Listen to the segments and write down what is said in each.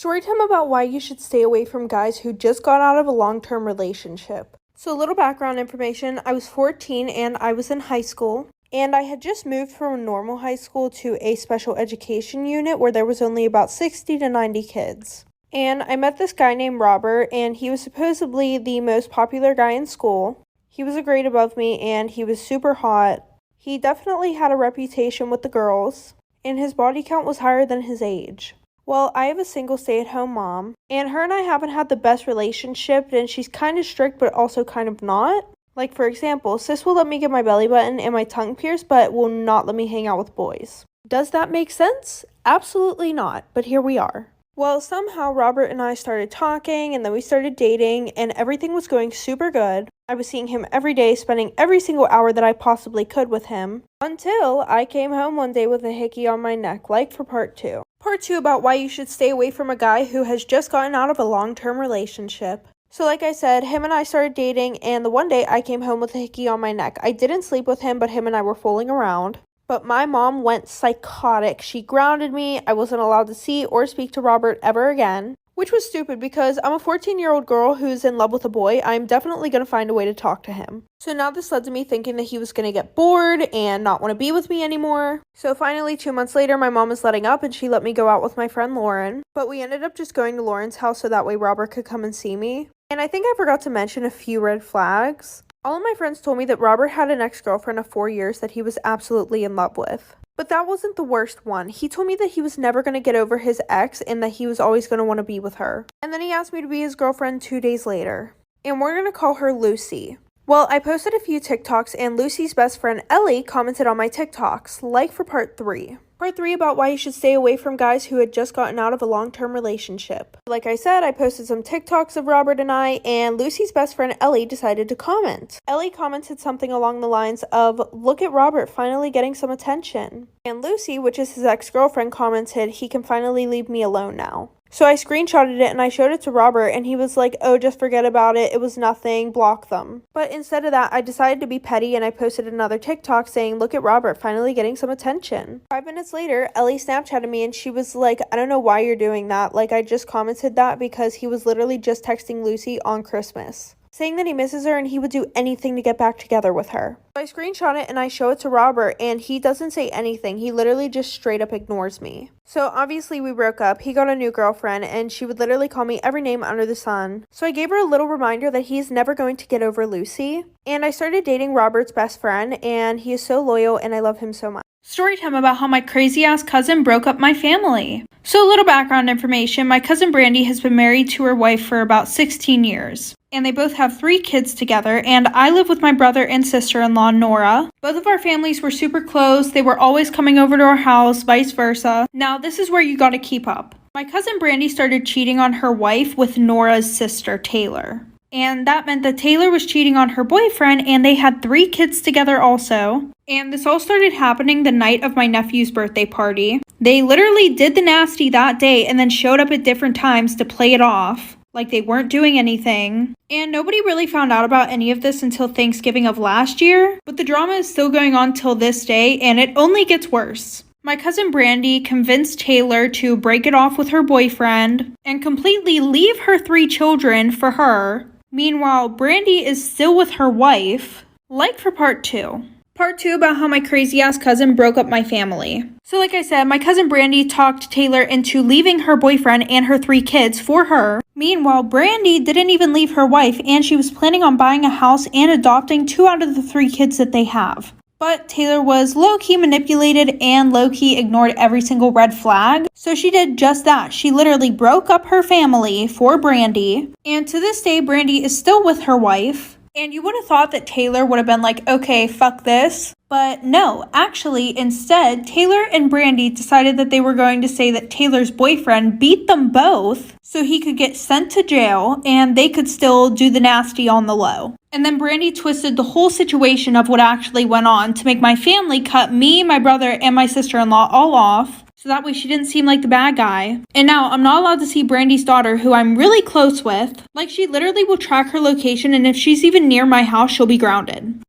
Storytime about why you should stay away from guys who just got out of a long-term relationship. So a little background information, I was 14 and I was in high school. And I had just moved from a normal high school to a special education unit where there was only about 60 to 90 kids. And I met this guy named Robert, and he was supposedly the most popular guy in school. He was a grade above me and he was super hot. He definitely had a reputation with the girls, and his body count was higher than his age. Well, I have a single stay-at-home mom, and her and I haven't had the best relationship, and she's kind of strict but also kind of not. Like, for example, sis will let me get my belly button and my tongue pierced, but will not let me hang out with boys. Does that make sense? Absolutely not, but here we are. Well, somehow Robert and I started talking, and then we started dating, and everything was going super good. I was seeing him every day, spending every single hour that I possibly could with him, until I came home one day with a hickey on my neck, like for part 2. Part 2 about why you should stay away from a guy who has just gotten out of a long-term relationship. So like I said, him and I started dating, and the one day I came home with a hickey on my neck. I didn't sleep with him, but him and I were fooling around. But my mom went psychotic. She grounded me. I wasn't allowed to see or speak to Robert ever again. Which was stupid because I'm a 14-year-old girl who's in love with a boy. I'm definitely going to find a way to talk to him. So now this led to me thinking that he was going to get bored and not want to be with me anymore. So finally, 2 months later, my mom was letting up and she let me go out with my friend Lauren. But we ended up just going to Lauren's house so that way Robert could come and see me. And I think I forgot to mention a few red flags. All of my friends told me that Robert had an ex-girlfriend of 4 years that he was absolutely in love with. But that wasn't the worst one. He told me that he was never going to get over his ex and that he was always going to want to be with her. And then he asked me to be his girlfriend 2 days later. And we're going to call her Lucy. Well, I posted a few TikToks and Lucy's best friend Ellie commented on my TikToks, like for part 3. Part 3 about why you should stay away from guys who had just gotten out of a long-term relationship. Like I said, I posted some TikToks of Robert and I, and Lucy's best friend Ellie decided to comment. Ellie commented something along the lines of, "Look at Robert finally getting some attention." And Lucy, which is his ex-girlfriend, commented, "He can finally leave me alone now." So I screenshotted it and I showed it to Robert, and he was like, "Oh, just forget about it. It was nothing. Block them." But instead of that, I decided to be petty and I posted another TikTok saying, "Look at Robert finally getting some attention." 5 minutes later, Ellie Snapchatted me and she was like, "I don't know why you're doing that. Like, I just commented that because he was literally just texting Lucy on Christmas, saying that he misses her and he would do anything to get back together with her." So I screenshot it and I show it to Robert, and he doesn't say anything. He literally just straight up ignores me. So obviously we broke up. He got a new girlfriend and she would literally call me every name under the sun. So I gave her a little reminder that he's never going to get over Lucy. And I started dating Robert's best friend, and he is so loyal and I love him so much. Storytime about how my crazy ass cousin broke up my family. So a little background information, my cousin Brandy has been married to her wife for about 16 years. And they both have 3 kids together, and I live with my brother and sister-in-law, Nora. Both of our families were super close. They were always coming over to our house, vice versa. Now, this is where you gotta keep up. My cousin Brandy started cheating on her wife with Nora's sister, Taylor. And that meant that Taylor was cheating on her boyfriend, and they had 3 kids together also. And this all started happening the night of my nephew's birthday party. They literally did the nasty that day and then showed up at different times to play it off like they weren't doing anything. And nobody really found out about any of this until Thanksgiving of last year, but the drama is still going on till this day, and it only gets worse. My cousin Brandy convinced Taylor to break it off with her boyfriend and completely leave her 3 children for her. Meanwhile, Brandy is still with her wife, like for part 2. Part 2 about how my crazy ass cousin broke up my family. So like I said, my cousin Brandy talked Taylor into leaving her boyfriend and her 3 kids for her. Meanwhile, Brandy didn't even leave her wife, and she was planning on buying a house and adopting 2 out of the 3 kids that they have. But Taylor was low-key manipulated and low-key ignored every single red flag. So she did just that. She literally broke up her family for Brandy. And to this day, Brandy is still with her wife. And you would have thought that Taylor would have been like, okay, fuck this. But no, actually, instead, Taylor and Brandy decided that they were going to say that Taylor's boyfriend beat them both so he could get sent to jail and they could still do the nasty on the low. And then Brandy twisted the whole situation of what actually went on to make my family cut me, my brother, and my sister-in-law all off. So that way she didn't seem like the bad guy. And now I'm not allowed to see Brandy's daughter, who I'm really close with. Like, she literally will track her location, and if she's even near my house, she'll be grounded.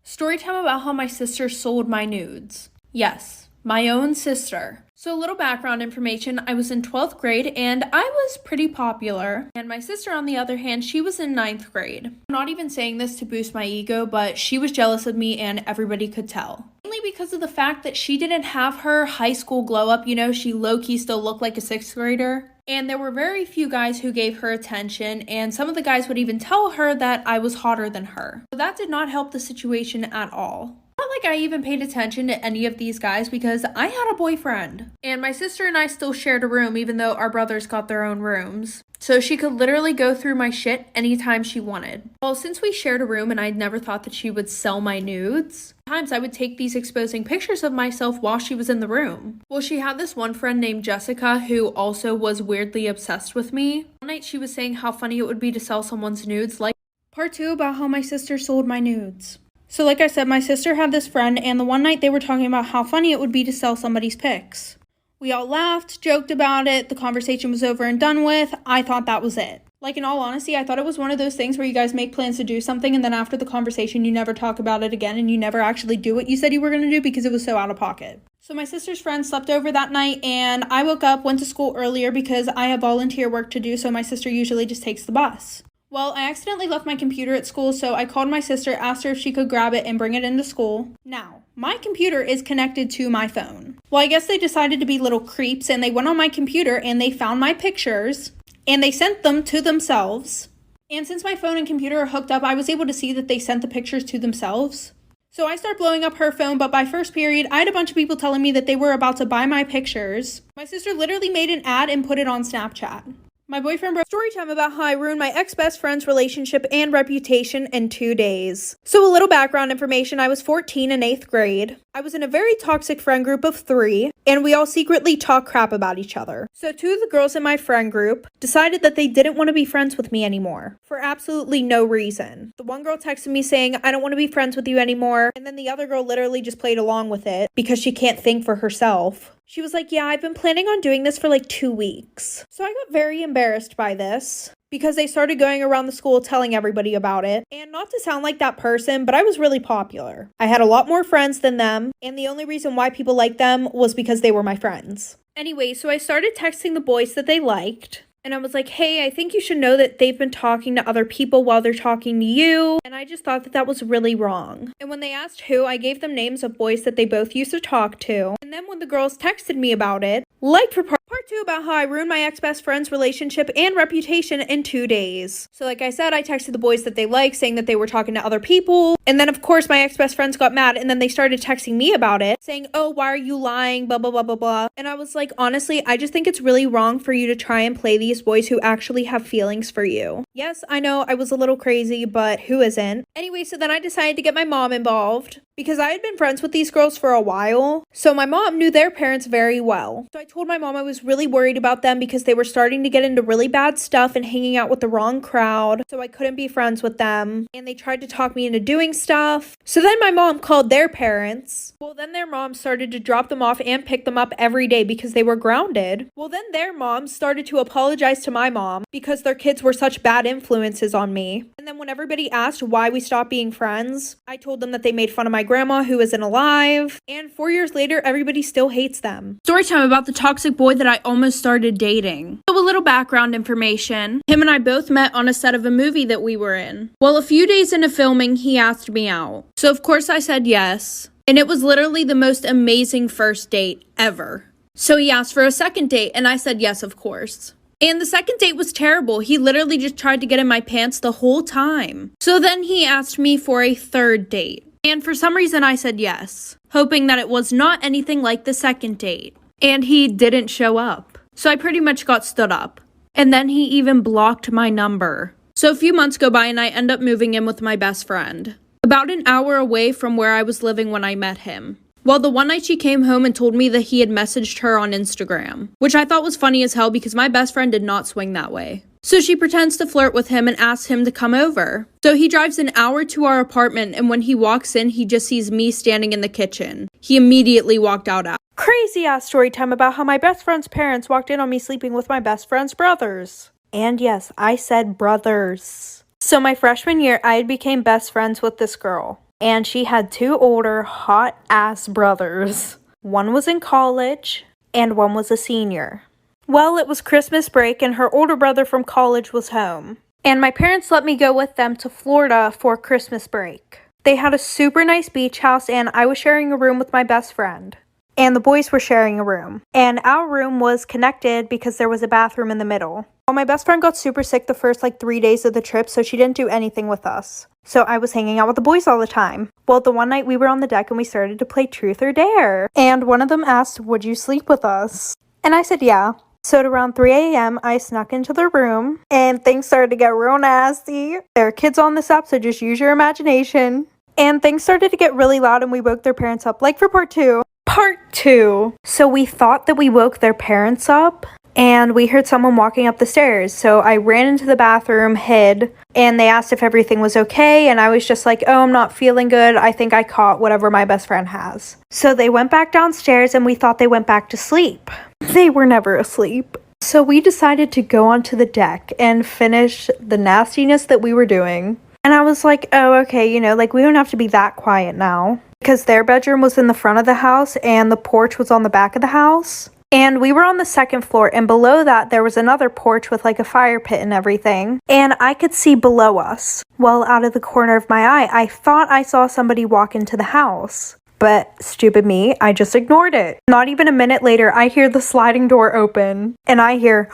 Storytime about how my sister sold my nudes. Yes, my own sister. So a little background information, I was in 12th grade and I was pretty popular. And my sister, on the other hand, she was in 9th grade. I'm not even saying this to boost my ego, but she was jealous of me and everybody could tell. Mainly because of the fact that she didn't have her high school glow up, she low-key still looked like a 6th grader. And there were very few guys who gave her attention, and some of the guys would even tell her that I was hotter than her. So that did not help the situation at all. Not like I even paid attention to any of these guys because I had a boyfriend. And my sister and I still shared a room even though our brothers got their own rooms. So she could literally go through my shit anytime she wanted. Well, since we shared a room and I'd never thought that she would sell my nudes, sometimes I would take these exposing pictures of myself while she was in the room. Well, she had this one friend named Jessica who also was weirdly obsessed with me. One night she was saying how funny it would be to sell someone's nudes, like part 2 about how my sister sold my nudes. So like I said, my sister had this friend, and the one night they were talking about how funny it would be to sell somebody's pics. We all laughed, joked about it, the conversation was over and done with. I thought that was it. Like, in all honesty, I thought it was one of those things where you guys make plans to do something, and then after the conversation, you never talk about it again, and you never actually do what you said you were going to do because it was so out of pocket. So my sister's friend slept over that night, and I woke up, went to school earlier because I have volunteer work to do, so my sister usually just takes the bus. Well, I accidentally left my computer at school, so I called my sister, asked her if she could grab it and bring it into school. Now, my computer is connected to my phone. Well, I guess they decided to be little creeps, and they went on my computer and they found my pictures, and they sent them to themselves. And since my phone and computer are hooked up, I was able to see that they sent the pictures to themselves. So I started blowing up her phone, but by first period, I had a bunch of people telling me that they were about to buy my pictures. My sister literally made an ad and put it on Snapchat. My boyfriend broke story time about how I ruined my ex-best friend's relationship and reputation in 2 days. So a little background information, I was 14 in 8th grade. I was in a very toxic friend group of 3, and we all secretly talk crap about each other. So 2 of the girls in my friend group decided that they didn't want to be friends with me anymore, for absolutely no reason. The one girl texted me saying, I don't want to be friends with you anymore, and then the other girl literally just played along with it because she can't think for herself. She was like, yeah, I've been planning on doing this for like 2 weeks. So I got very embarrassed by this because they started going around the school telling everybody about it. And not to sound like that person, but I was really popular. I had a lot more friends than them, and the only reason why people liked them was because they were my friends. Anyway, so I started texting the boys that they liked. And I was like, hey, I think you should know that they've been talking to other people while they're talking to you. And I just thought that that was really wrong. And when they asked who, I gave them names of boys that they both used to talk to. And then when the girls texted me about it, like for part 2 about how I ruined my ex-best friend's relationship and reputation in 2 days. So like I said, I texted the boys that they liked saying that they were talking to other people. And then of course my ex-best friends got mad and then they started texting me about it saying, oh, why are you lying, blah, blah, blah, blah, blah. And I was like, honestly, I just think it's really wrong for you to try and play these boys who actually have feelings for you. Yes, I know I was a little crazy, but who isn't? Anyway, so then I decided to get my mom involved because I had been friends with these girls for a while. So my mom knew their parents very well. So I told my mom I was really worried about them because they were starting to get into really bad stuff and hanging out with the wrong crowd. So I couldn't be friends with them. And they tried to talk me into doing stuff. So then my mom called their parents. Well, then their mom started to drop them off and pick them up every day because they were grounded. Well, then their mom started to apologize to my mom because their kids were such bad influences on me. And then when everybody asked why we stopped being friends, I told them that they made fun of my grandma who isn't alive. And 4 years later, everybody still hates them. Story time about the toxic boy that I almost started dating. So a little background information. Him and I both met on a set of a movie that we were in. Well, a few days into filming, he asked me out. So of course I said yes. And it was literally the most amazing first date ever. So he asked for a second date and I said yes, of course. And the second date was terrible. He literally just tried to get in my pants the whole time. So then he asked me for a third date. And for some reason I said yes, hoping that it was not anything like the second date. And he didn't show up. So I pretty much got stood up. And then he even blocked my number. So a few months go by and I end up moving in with my best friend, about an hour away from where I was living when I met him. Well, the one night she came home and told me that he had messaged her on Instagram, which I thought was funny as hell because my best friend did not swing that way. So she pretends to flirt with him and asks him to come over. So he drives an hour to our apartment, and when he walks in, he just sees me standing in the kitchen. He immediately walked out. Crazy ass story time about how my best friend's parents walked in on me sleeping with my best friend's brothers. And yes, I said brothers. So my freshman year, I became best friends with this girl. And she had 2 older, hot-ass brothers. One was in college, and one was a senior. Well, it was Christmas break and her older brother from college was home. And my parents let me go with them to Florida for Christmas break. They had a super nice beach house and I was sharing a room with my best friend. And the boys were sharing a room. And our room was connected because there was a bathroom in the middle. Well, my best friend got super sick the first 3 days of the trip, so she didn't do anything with us. So I was hanging out with the boys all the time. Well, the one night we were on the deck and we started to play Truth or Dare. And one of them asked, "Would you sleep with us?" And I said, yeah. So at around 3 a.m., I snuck into the room and things started to get real nasty. There are kids on this app, so just use your imagination. And things started to get really loud and we woke their parents up, for part two. Part two. So we thought that we woke their parents up and we heard someone walking up the stairs. So I ran into the bathroom, hid, and they asked if everything was okay. And I was just like, oh, I'm not feeling good. I think I caught whatever my best friend has. So they went back downstairs and we thought they went back to sleep. They were never asleep. So we decided to go onto the deck and finish the nastiness that we were doing. And I was like, oh, okay, we don't have to be that quiet now. Because their bedroom was in the front of the house and the porch was on the back of the house. And we were on the second floor, and below that there was another porch with a fire pit and everything. And I could see below us. Well, out of the corner of my eye, I thought I saw somebody walk into the house. But stupid me, I just ignored it. Not even a minute later, I hear the sliding door open. And I hear,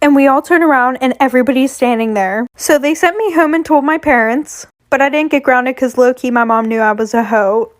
and we all turn around and everybody's standing there. So they sent me home and told my parents. But I didn't get grounded because low-key my mom knew I was a hoe.